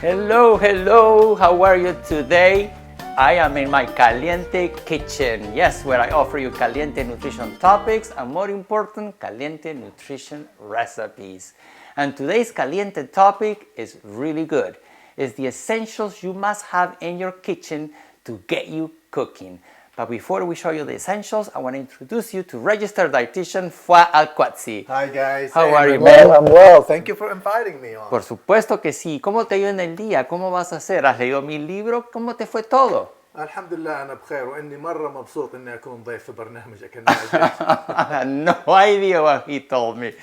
Hello, hello, how are you today? I am in my Caliente kitchen. Yes, where I offer you caliente nutrition topics and more important, caliente nutrition recipes. And today's caliente topic is really good. It's the essentials you must have in your kitchen to get you cooking. But before we show you the essentials, I want to introduce you to registered dietitian Fuad and I. Hi guys. How are you, man? man? I'm well. Thank you for inviting me on. Por supuesto que sí. ¿Cómo te ha ido en el día? ¿Cómo vas a hacer? ¿Has leído mi libro? ¿Cómo te fue todo? الحمد لله أنا بخير وإني مرة مبسوط إني أكون ضيف في برنامجك الناجح. I had no idea what he told me.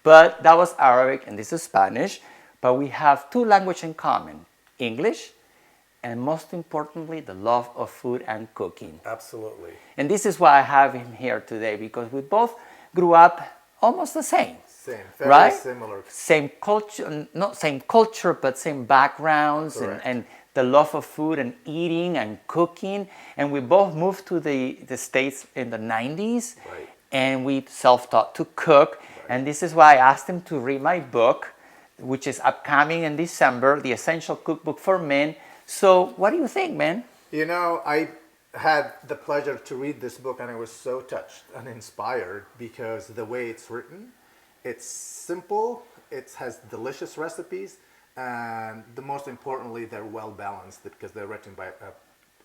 But that was Arabic and this is Spanish. But we have two languages in common, English and most importantly, the love of food and cooking. Absolutely. And this is why I have him here today because we both grew up almost the same. Same, very right? similar. Same culture, not same culture, but same backgrounds and the love of food and eating and cooking. And we both moved to the States in the 90s. Right. And we self-taught to cook. Right. And this is why I asked him to read my book, which is upcoming in December, The Essential Cookbook for Men. So what do you think, man? You know, I had the pleasure to read this book and I was so touched and inspired because the way it's written, it's simple, it has delicious recipes, and the most importantly, they're well balanced because they're written by a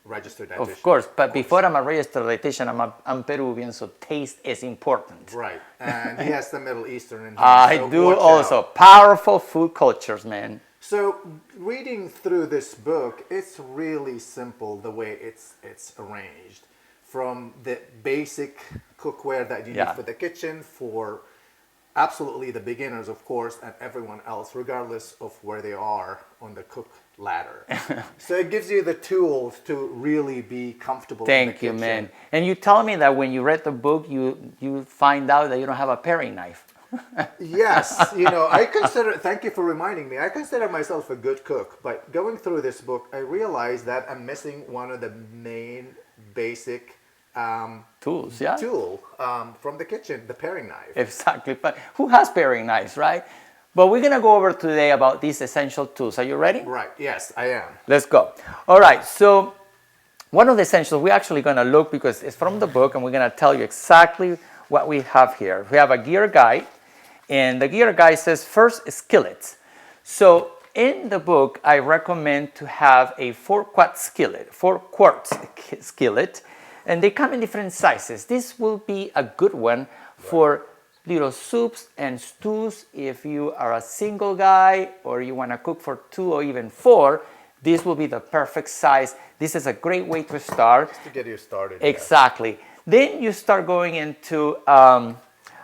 registered dietitian. Of course, but before I'm a registered dietitian, I'm Peruvian, so taste is important. Right, and he has the Middle Eastern in him. I so do watch also. out. Powerful food cultures, man. So reading through this book, it's really simple the way it's arranged. From the basic cookware that you need for the kitchen, for absolutely the beginners, of course, and everyone else, regardless of where they are on the cook ladder. So it gives you the tools to really be comfortable in the kitchen. Thank you, man. And you tell me that when you read the book, you find out that you don't have a paring knife. Yes, you know, thank you for reminding me, I consider myself a good cook, but going through this book, I realized that I'm missing one of the main basic tools, from the kitchen, the paring knife. Exactly, but who has paring knives, right? But we're going to go over today about these essential tools. Are you ready? Right, yes, I am. Let's go. All right, so one of the essentials we're actually going to look, because it's from the book, and we're going to tell you exactly what we have here. We have a gear guide. And the gear guide says first skillets. So in the book, I recommend to have a 4-quart skillet, and they come in different sizes. This will be a good one for little soups and stews. If you are a single guy or you want to cook for 2 or even 4, this will be the perfect size. This is a great way to start. Just to get you started. Exactly. Yes. Then you start going into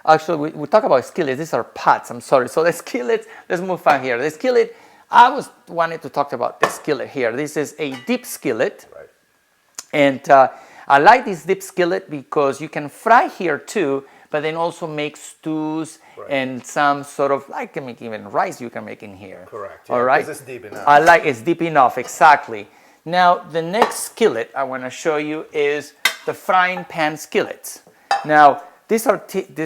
actually, we talk about skillets. These are pots. I'm sorry. So the skillet, let's move on here. The skillet, I wanted to talk about the skillet here. This is a deep skillet. Right. And I like this deep skillet because you can fry here too, but then also make stews and some sort of, like can make even rice you can make in here. Correct. Yeah, all right. Because it's deep enough. I like it's deep enough, exactly. Now, the next skillet I want to show you is the frying pan skillets. Now, this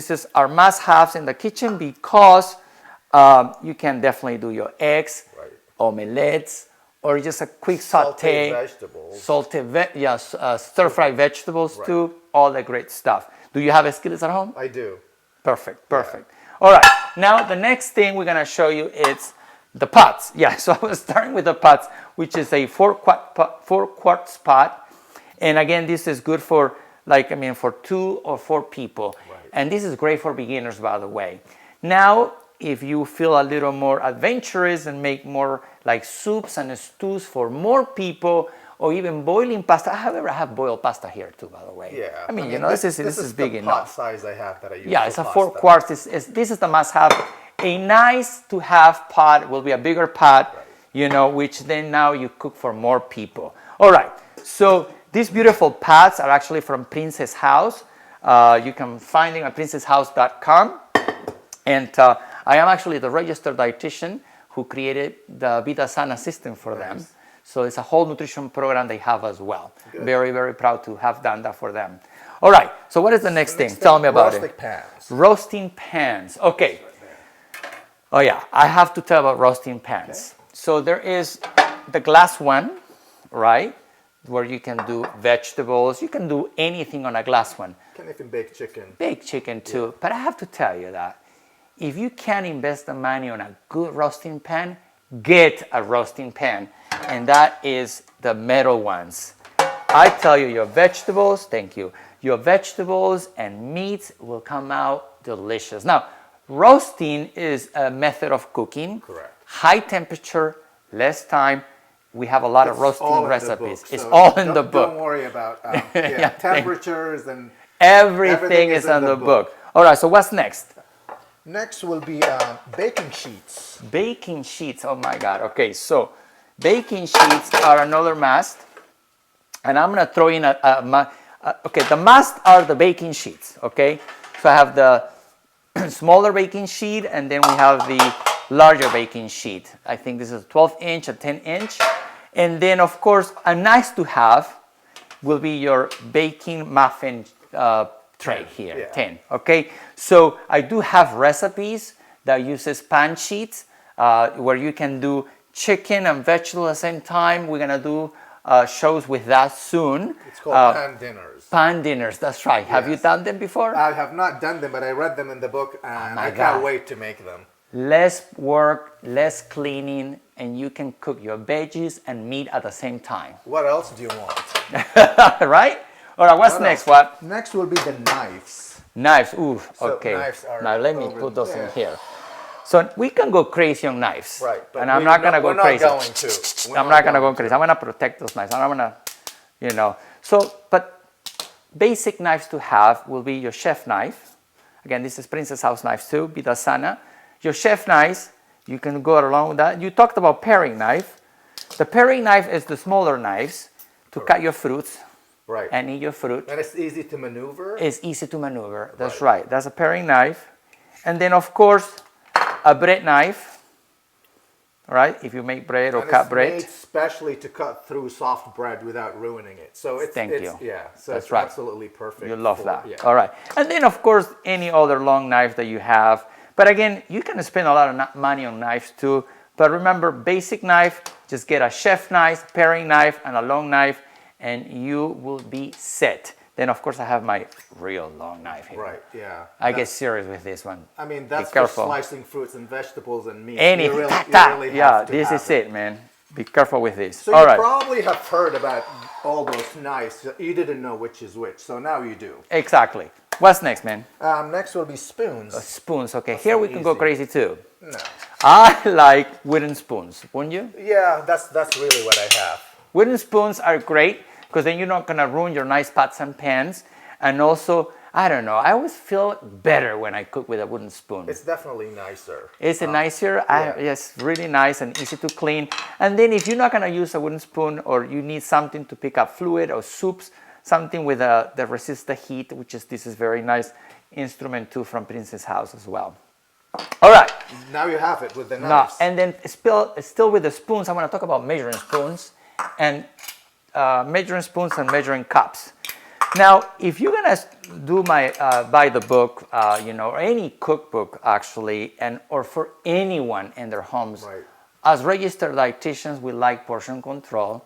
is our must-haves in the kitchen because you can definitely do your eggs, omelettes, or just a quick saute. Vegetables. Stir-fried vegetables too, all the great stuff. Do you have skillets at home? I do. Perfect. All right, now the next thing we're gonna show you is the pots. Yeah, so I was starting with the pots, which is a 4-quart pot. And again, this is good for for 2 or 4 people. Right. And this is great for beginners, by the way. Now, if you feel a little more adventurous and make more like soups and stews for more people, or even boiling pasta. I have boiled pasta here too, by the way. Yeah. I mean, this is big enough. This is the pot size I have that I use. Yeah, it's a 4 quarts. This is the must-have. A nice to have pot will be a bigger pot, which then now you cook for more people. All right. So these beautiful pots are actually from Princess House. You can find them at princesshouse.com. And I am actually the registered dietitian who created the Vita Sana system for them. So it's a whole nutrition program they have as well. Good. Very, very proud to have done that for them. All right, so what is the next thing? Tell me about it. Roasting pans. Roasting pans. Okay. Oh yeah, I have to tell about roasting pans. So there is the glass one, right? Where you can do vegetables. You can do anything on a glass one. Can even bake chicken. Bake chicken too. But I have to tell you that if you can invest the money on a good roasting pan, get a roasting pan. And that is the metal ones. I tell you, your vegetables, thank you, your vegetables and meats will come out delicious. Now, roasting is a method of cooking. Correct. High temperature, less time. We have a lot of roasting recipes. Book, it's all in the book. Don't worry about temperatures and everything is in the book. All right, so what's next? Next will be baking sheets. Baking sheets, oh my God. Okay, so baking sheets are another must. And I'm going to throw in okay, the must are the baking sheets, okay? So I have the smaller baking sheet, and then we have the larger baking sheet. I think this is a 12-inch, a 10-inch. And then, of course, a nice to have will be your baking muffin tray here, yeah. 10, okay? So I do have recipes that uses pan sheets where you can do chicken and vegetable at the same time. We're going to do shows with that soon. It's called pan dinners. Pan dinners, that's right. Yes. Have you done them before? I have not done them, but I read them in the book, and I can't wait to make them. Less work, less cleaning, and you can cook your veggies and meat at the same time. What else do you want? Right? All right, what's next? What? Next will be the knives. Knives, ooh, So okay. knives are now let me put those in here. So we can go crazy on knives. Right. But and I'm not going to go crazy. We're not going to. I'm not going to go crazy. I'm going to protect those knives. I'm going to, So, but basic knives to have will be your chef knife. Again, this is Princess House knives too, Vidasana. Your chef knives, you can go along with that. You talked about paring knife. The paring knife is the smaller knives to cut your fruits. Right. And eat your fruit. And it's easy to maneuver. It's easy to maneuver. That's right. That's a paring knife. And then, of course, a bread knife. Right? If you make bread or cut bread. It's made specially to cut through soft bread without ruining it. So it's Thank you. Yeah. So That's it's right. absolutely perfect. You love that. Yeah. All right. And then, of course, any other long knife that you have. But again, you can spend a lot of money on knives too. But remember, basic knife, just get a chef knife, paring knife, and a long knife, and you will be set. Then, of course, I have my real long knife here. Right, yeah. I get serious with this one. I mean, that's for slicing fruits and vegetables and meat. Anything. You really have to this have is it, man. Be careful with this. So all you right. probably have heard about all those knives. You didn't know which is which, so now you do. Exactly. What's next, man? Next will be spoons. Spoons. Okay, here we can go crazy too. No. I like wooden spoons, wouldn't you? Yeah, that's really what I have. Wooden spoons are great because then you're not going to ruin your nice pots and pans. And also, I don't know, I always feel better when I cook with a wooden spoon. It's definitely nicer. Is it nicer? Yeah. Yes, really nice and easy to clean. And then if you're not going to use a wooden spoon or you need something to pick up fluid or soups, something with that resists the heat, this is very nice instrument too from Princess House as well. All right. Now you have it with the knives. And then still with the spoons, I want to talk about measuring spoons and measuring cups. Now, if you're gonna do buy the book, or any cookbook actually, or for anyone in their homes, right. As registered dietitians, we like portion control.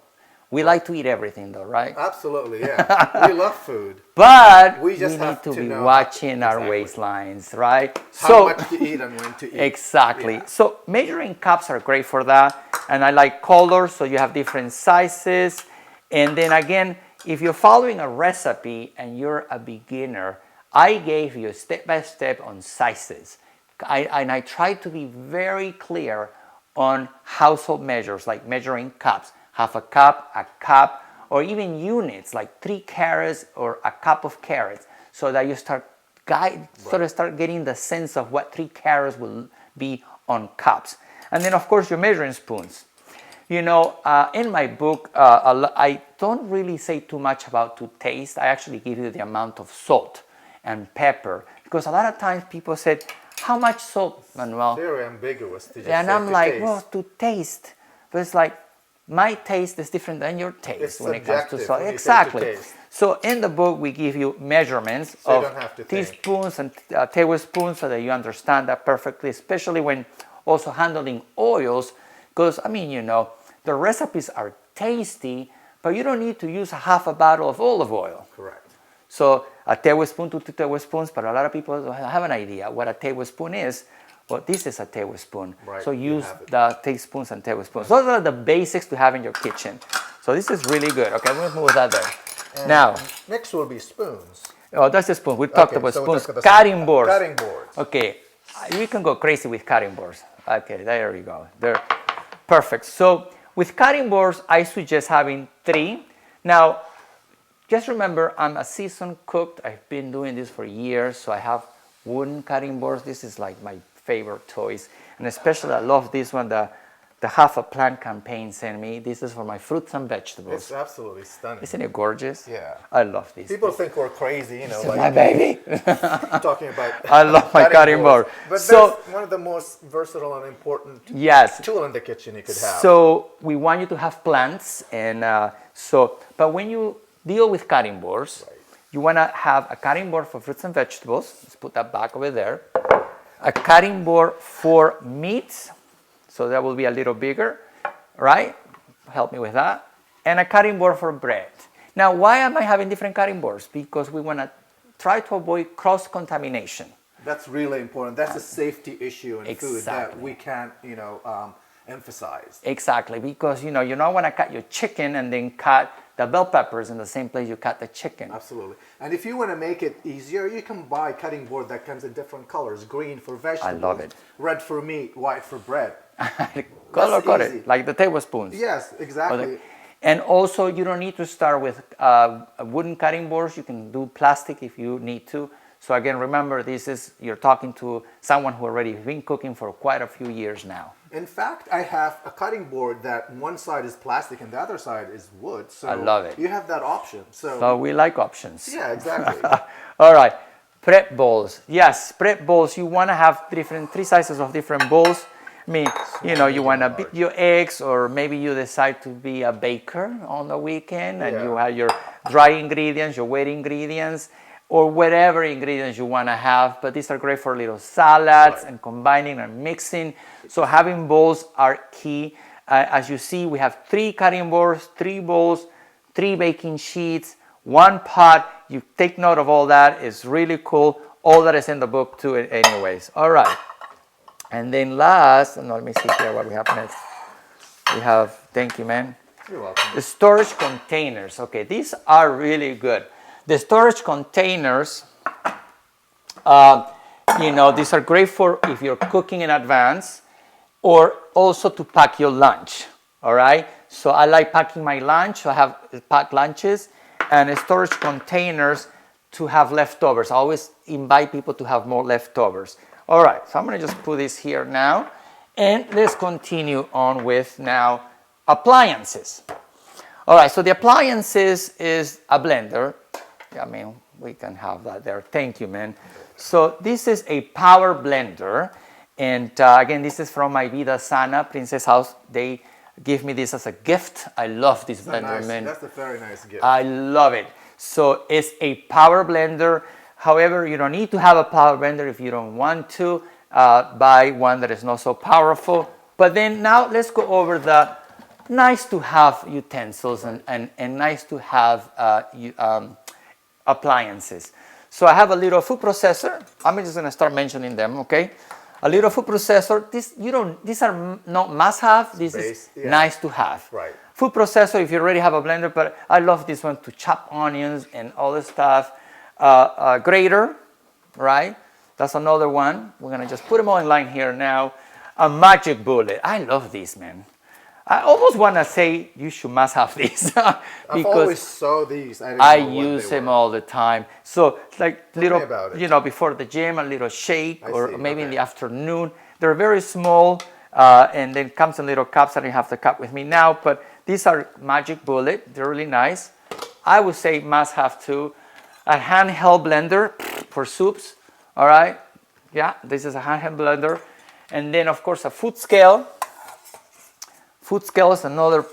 We like to eat everything, though, right? Absolutely, yeah. We love food, but we just need have to be know watching our waistlines, right? How much to eat and when to eat. Exactly. Yeah. So measuring cups are great for that, and I like colors, so you have different sizes, and then again. If you're following a recipe and you're a beginner, I gave you step-by-step on sizes. I tried to be very clear on household measures, like measuring cups, half a cup, or even units, like 3 carrots or a cup of carrots, so that you start getting the sense of what 3 carrots will be on cups. And then, of course, your measuring spoons. In my book, I don't really say too much about to taste. I actually give you the amount of salt and pepper because a lot of times people said, "How much salt, Manuel?" Very ambiguous. And I'm like, "Well, to taste," but it's like my taste is different than your taste it's when it comes to salt. when Exactly. So in the book, we give you measurements of teaspoons and tablespoons so that you understand that perfectly, especially when also handling oils. Because, I mean, you know, the recipes are tasty, but you don't need to use half a bottle of olive oil. Correct. So a tablespoon to 2 tablespoons, but a lot of people don't have an idea what a tablespoon is. Well, this is a tablespoon. Right, So use the teaspoons and tablespoons. Those are the basics to have in your kitchen. So this is really good. Okay, we'll move that there. And now, next will be spoons. Oh, that's the spoon. We talked about so spoons. Cutting boards. Cutting boards. Okay, we can go crazy with cutting boards. Okay, there we go. They're perfect. So with cutting boards, I suggest having 3. Now, just remember, I'm a seasoned cook. I've been doing this for years, so I have wooden cutting boards. This is like my favorite toys, and especially I love this one. The Half a Plant campaign sent me. This is for my fruits and vegetables. It's absolutely stunning. Isn't it gorgeous? Yeah. I love this. People think we're crazy, you know, It's like my baby. talking about. I love my cutting board. But So that's one of the most versatile and important yes. tool in the kitchen you could have. So we want you to have plants, and but when you deal with cutting boards, you want to have a cutting board for fruits and vegetables. Let's put that back over there. A cutting board for meats, so that will be a little bigger, right? Help me with that. And a cutting board for bread. Now, why am I having different cutting boards? Because we want to try to avoid cross-contamination. That's really important. That's a safety issue in food that Exactly. we can't, you know, emphasize. Exactly, because you don't want to cut your chicken and then cut the bell peppers in the same place you cut the chicken. Absolutely. And if you want to make it easier, you can buy a cutting board that comes in different colors. Green for vegetables. I love it. Red for meat, white for bread. Color That's code easy. it, like the tablespoons. Yes, exactly. And also, you don't need to start with wooden cutting boards. You can do plastic if you need to. So again, remember, you're talking to someone who already been cooking for quite a few years now. In fact, I have a cutting board that one side is plastic and the other side is wood. So I love it. You have that option. So we like options. Yeah, exactly. All right, prep bowls. Yes, prep bowls. You want to have 3 sizes of different bowls. I mean, you want to beat your eggs, or maybe you decide to be a baker on the weekend, and you have your dry ingredients, your wet ingredients, or whatever ingredients you want to have. But these are great for little salads and combining and mixing. So having bowls are key. As you see, we have 3 cutting boards, 3 bowls, 3 baking sheets, 1 pot. You take note of all that. It's really cool. All that is in the book too anyways. All right. And then last, let me see here what we have next. We have, thank you, man. You're welcome. The storage containers. Okay, these are really good. The storage containers, these are great for if you're cooking in advance, or also to pack your lunch. All right. So I like packing my lunch. So I have packed lunches and storage containers to have leftovers. I always invite people to have more leftovers. All right, so I'm going to just put this here now, and let's continue on with now appliances. All right, so the appliances is a blender. I mean, we can have that there. Thank you, man. So this is a power blender, and again, this is from my Vida Sana Princess House. They give me this as a gift. I love this blender, man. That's a very nice gift. I love it. So it's a power blender. However, you don't need to have a power blender if you don't want to. Buy one that is not so powerful. But then now let's go over the nice to have utensils and nice to have appliances. So I have a little food processor. I'm just going to start mentioning them, okay? A little food processor. These are not must-have. This is nice to have. Right. Food processor if you already have a blender, but I love this one to chop onions and all this stuff. Grater, right? That's another one. We're gonna just put them all in line here now. A magic bullet. I love these, man. I almost want to say you must have these because I've always saw these. I use them all the time. So like little, before the gym, a little shake, or maybe in the afternoon. They're very small, and then comes in little cups. I don't have the cup with me now, but these are magic bullet. They're really nice. I would say must have too. A handheld blender for soups. All right. Yeah, this is a handheld blender. And then, of course, a food scale. Food scale is another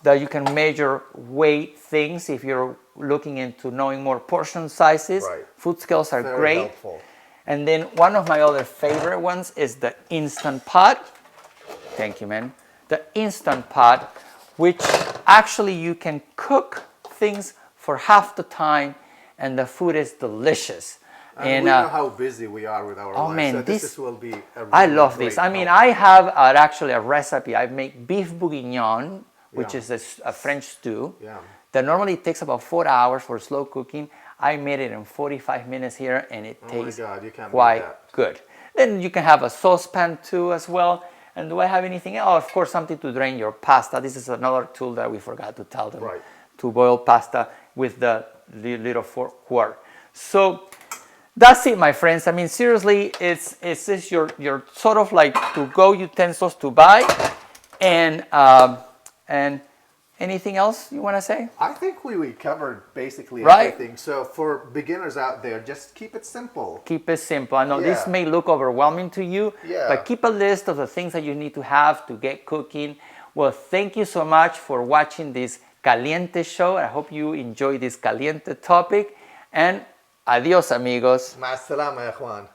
that you can measure weight things if you're looking into knowing more portion sizes. Right. Food scales are Very great. helpful. And then one of my other favorite ones is the Instant Pot. Thank you, man. The Instant Pot, which actually you can cook things for half the time and the food is delicious. And we know how busy we are with our lives, man, so this will be a really I love great this. I mean, help. I have actually a recipe. I make beef bourguignon, which is a French stew. Yeah. That normally takes about 4 hours for slow cooking. I made it in 45 minutes here, and it tastes You can't beat quite that. good. Then you can have a saucepan too as well. And do I have anything else? Oh, of course, something to drain your pasta. This is another tool that we forgot to tell them. Right. To boil pasta with the little quart. So that's it, my friends. I mean, seriously, it's just your sort of like to-go utensils to buy, and anything else you want to say? I think we covered basically Right. everything. So for beginners out there, just keep it simple. Keep it simple. I know this Yeah. may look overwhelming to you, Yeah. but keep a list of the things that you need to have to get cooking. Well, thank you so much for watching this Caliente show. I hope you enjoy this Caliente topic. And adios, amigos. مع السلامة يا اخوان.